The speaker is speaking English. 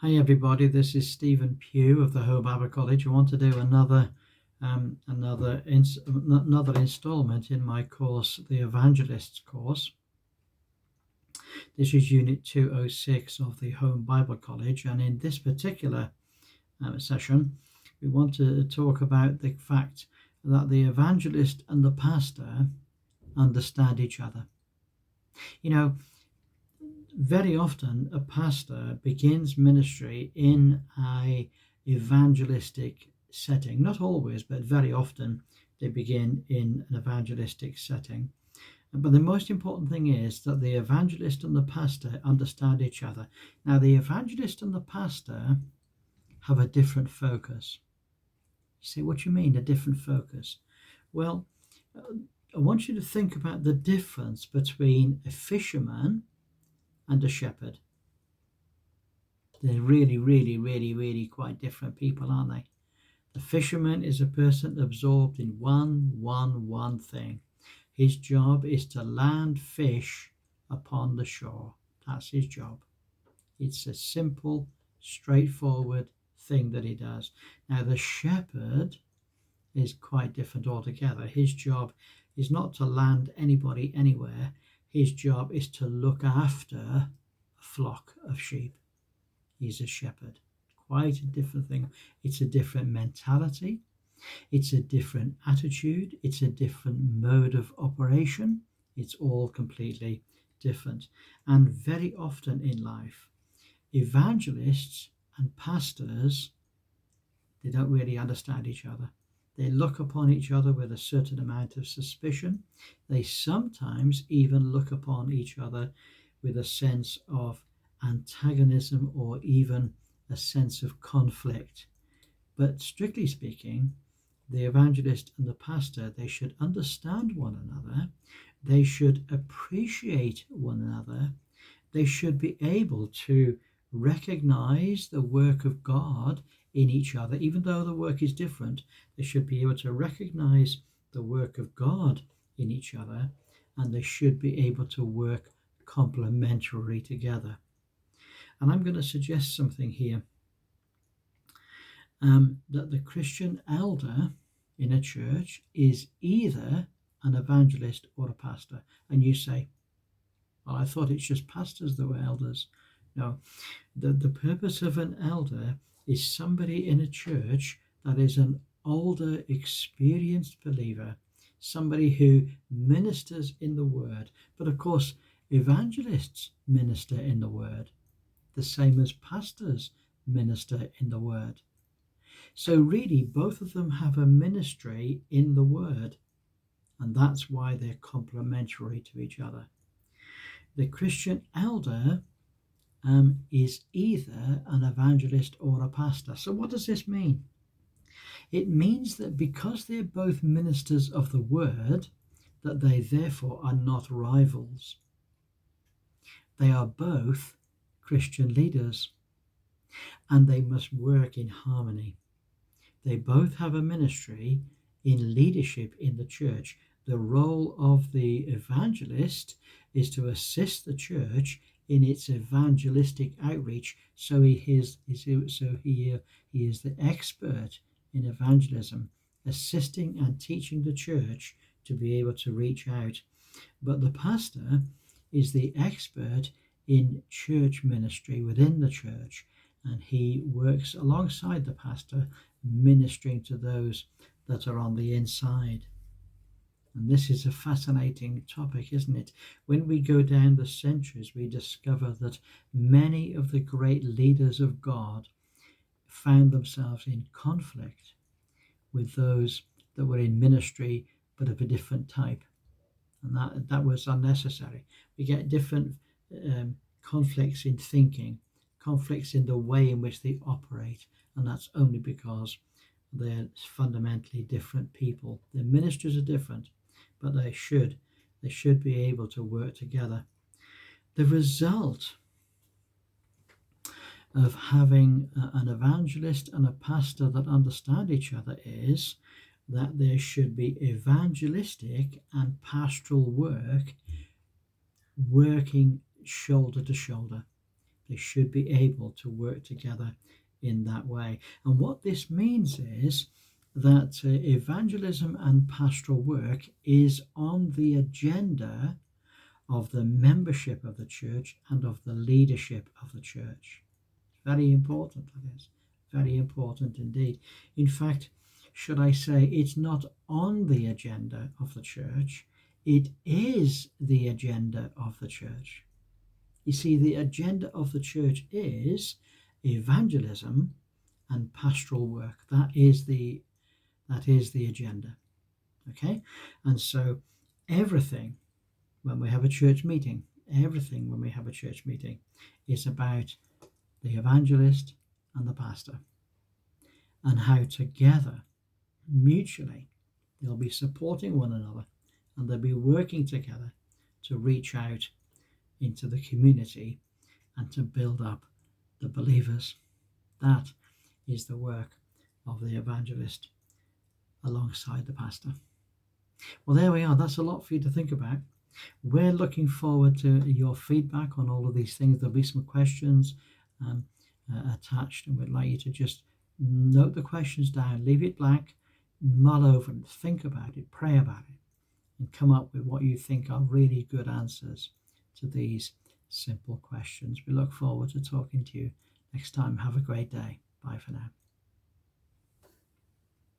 Hi everybody, this is Stephen Pugh of the Home Bible College. I want to do another instalment in my course, the Evangelists course. This is Unit 206 of the Home Bible College, and in this particular session, we want to talk about the fact that the evangelist and the pastor understand each other. You know, very often a pastor begins ministry in a evangelistic setting. Not always, but very often they begin in an evangelistic setting. But the most important thing is that the evangelist and the pastor understand each other. Now, the evangelist and the pastor have a different focus. You say, what do you mean, a different focus? Well, I want you to think about the difference between a fisherman and a shepherd. They're really quite different people, aren't they? The fisherman is a person absorbed in one thing. His job is to land fish upon the shore. That's his job. It's a simple, straightforward thing that he does. Now, the shepherd is quite different altogether. His job is not to land anybody anywhere. His job is to look after a flock of sheep. He's a shepherd. Quite a different thing. It's a different mentality. It's a different attitude. It's a different mode of operation. It's all completely different. And very often in life, evangelists and pastors, they don't really understand each other. They look upon each other with a certain amount of suspicion. They sometimes even look upon each other with a sense of antagonism or even a sense of conflict. But strictly speaking, the evangelist and the pastor, they should understand one another. They should appreciate one another. They should be able to recognize the work of God in each other. Even though the work is different, they should be able to recognize the work of God in each other, and they should be able to work complementarily together. And I'm going to suggest something here, that the Christian elder in a church is either an evangelist or a pastor. And you say, well, I thought it's just pastors that were elders. No, the purpose of an elder is somebody in a church that is an older, experienced believer, somebody who ministers in the word. But of course, evangelists minister in the word, the same as pastors minister in the word. So really, both of them have a ministry in the word, and that's why they're complementary to each other. The Christian elder is either an evangelist or a pastor. So what does this mean? It means that because they're both ministers of the word, that they therefore are not rivals. They are both Christian leaders, and they must work in harmony. They both have a ministry in leadership in the church. The role of the evangelist is to assist the church in its evangelistic outreach. So he is the expert in evangelism, assisting and teaching the church to be able to reach out. But the pastor is the expert in church ministry within the church, and he works alongside the pastor, ministering to those that are on the inside. And this is a fascinating topic, isn't it? When we go down the centuries, we discover that many of the great leaders of God found themselves in conflict with those that were in ministry but of a different type. And that was unnecessary. We get different conflicts in thinking, conflicts in the way in which they operate, and that's only because they're fundamentally different people. Their ministries are different, but they should be able to work together. The result of having an evangelist and a pastor that understand each other is that there should be evangelistic and pastoral work working shoulder to shoulder. They should be able to work together in that way. And what this means is that evangelism and pastoral work is on the agenda of the membership of the church and of the leadership of the church. Very important, that is. Very important indeed. In fact, should I say, it's not on the agenda of the church, it is the agenda of the church. You see, the agenda of the church is evangelism and pastoral work. That is the agenda. Okay? And so everything when we have a church meeting, is about the evangelist and the pastor, and how together, mutually, they'll be supporting one another and they'll be working together to reach out into the community and to build up the believers. That is the work of the evangelist alongside the pastor. Well, there we are. That's a lot for you to think about. We're looking forward to your feedback on all of these things. There'll be some questions attached, and we'd like you to just note the questions down, leave it blank, mull over and think about it, pray about it, and come up with what you think are really good answers to these simple questions. We look forward to talking to you next time. Have a great day. Bye for now.